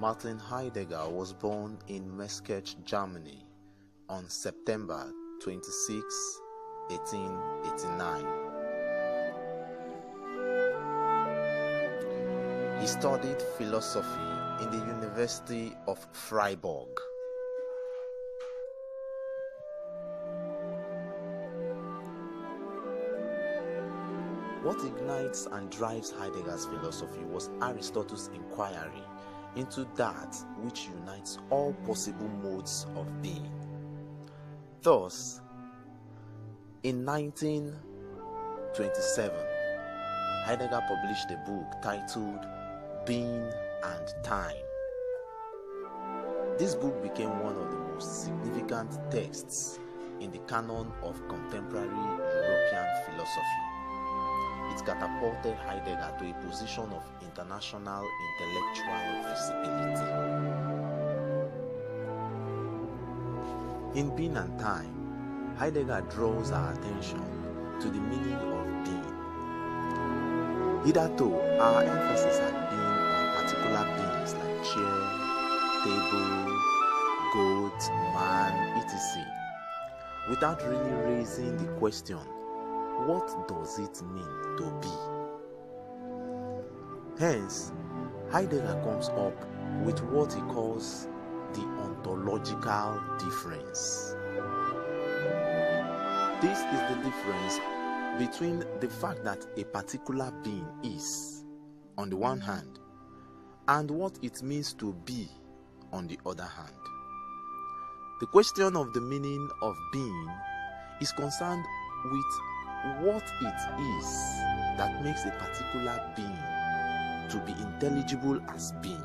Martin Heidegger was born in Meschach, Germany on September 26, 1889. He studied philosophy in the University of Freiburg. What ignites and drives Heidegger's philosophy was Aristotle's inquiry into that which unites all possible modes of being. Thus, in 1927, Heidegger published a book titled Being and Time. This book became one of the most significant texts in the canon of contemporary European philosophy. It catapulted Heidegger to a position of international intellectual visibility. In Being and Time, Heidegger draws our attention to the meaning of being. Hitherto, our emphasis had been on particular beings like chair, table, goat, man, etc., without really raising the question, what does it mean to be? Hence, Heidegger comes up with what he calls the ontological difference. This is the difference between the fact that a particular being is, on the one hand, and what it means to be, on the other hand. The question of the meaning of being is concerned with what it is that makes a particular being to be intelligible as being.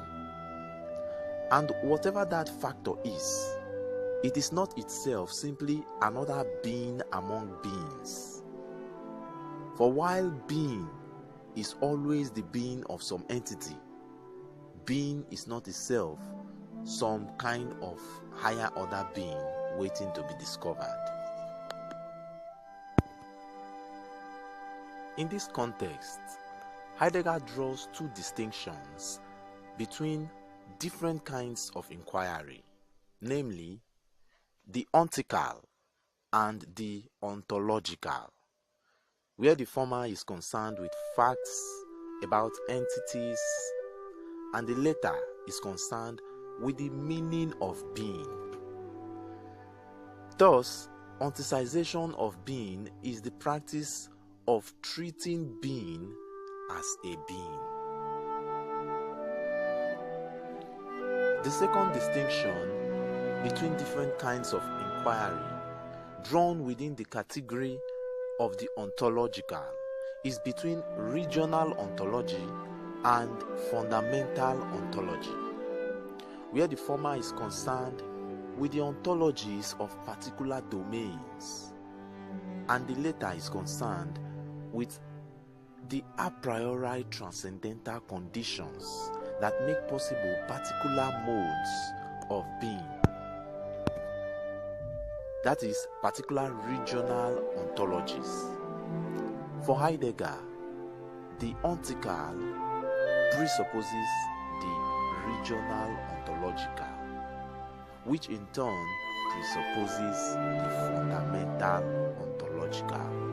And whatever that factor is, it is not itself simply another being among beings. For while being is always the being of some entity, being is not itself some kind of higher order being waiting to be discovered. In this context, Heidegger draws two distinctions between different kinds of inquiry, namely the ontical and the ontological, where the former is concerned with facts about entities and the latter is concerned with the meaning of being. Thus, onticization of being is the practice of treating being as a being. The second distinction between different kinds of inquiry drawn within the category of the ontological is between regional ontology and fundamental ontology, where the former is concerned with the ontologies of particular domains and the latter is concerned with the a priori transcendental conditions that make possible particular modes of being. That is, particular regional ontologies. For Heidegger, the ontical presupposes the regional ontological, which in turn presupposes the fundamental ontological.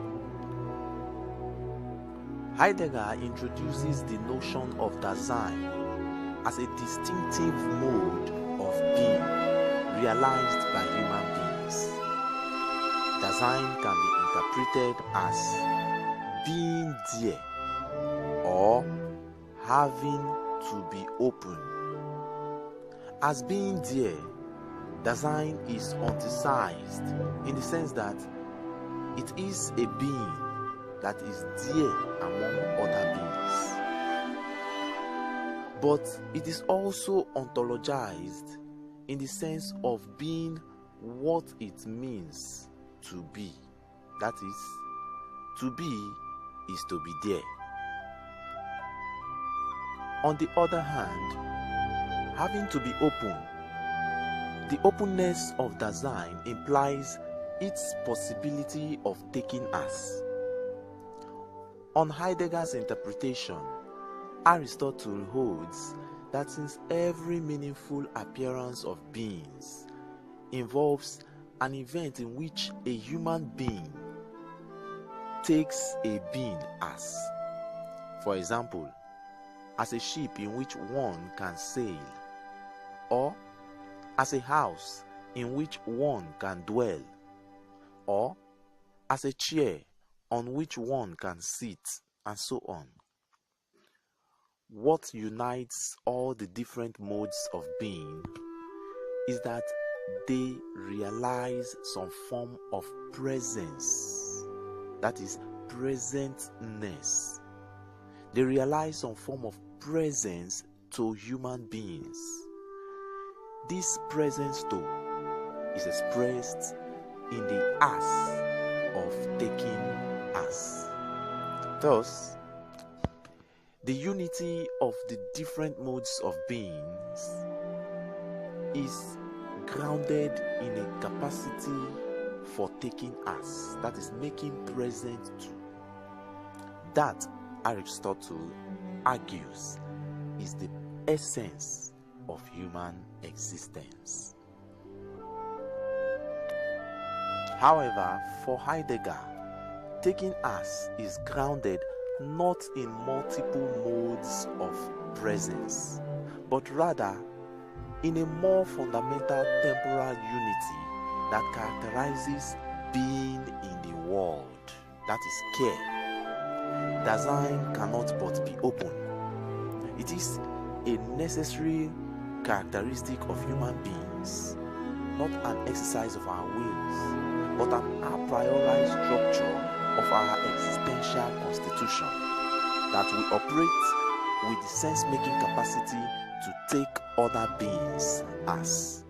Heidegger introduces the notion of Dasein as a distinctive mode of being realized by human beings. Dasein can be interpreted as being there or having to be open. As being there, Dasein is onticized in the sense that it is a being that is there among other beings. But it is also ontologized in the sense of being what it means to be. That is, to be is to be there. On the other hand, having to be open, the openness of Dasein implies its possibility of taking us. On Heidegger's interpretation, Aristotle holds that since every meaningful appearance of beings involves an event in which a human being takes a being as, for example, as a ship in which one can sail, or as a house in which one can dwell, or as a chair on which one can sit, and so on. What unites all the different modes of being is that they realize some form of presence, that is, presentness. They realize some form of presence to human beings. This presence, though, is expressed in the as of taking as. Thus, the unity of the different modes of beings is grounded in a capacity for taking as, that is, making present to. That, Aristotle argues, is the essence of human existence. However, for Heidegger, taking as is grounded not in multiple modes of presence, but rather in a more fundamental temporal unity that characterizes being in the world, that is care. Dasein cannot but be open. It is a necessary characteristic of human beings, not an exercise of our wills, but an a priori structure of our existential constitution, that we operate with the sense-making capacity to take other beings as.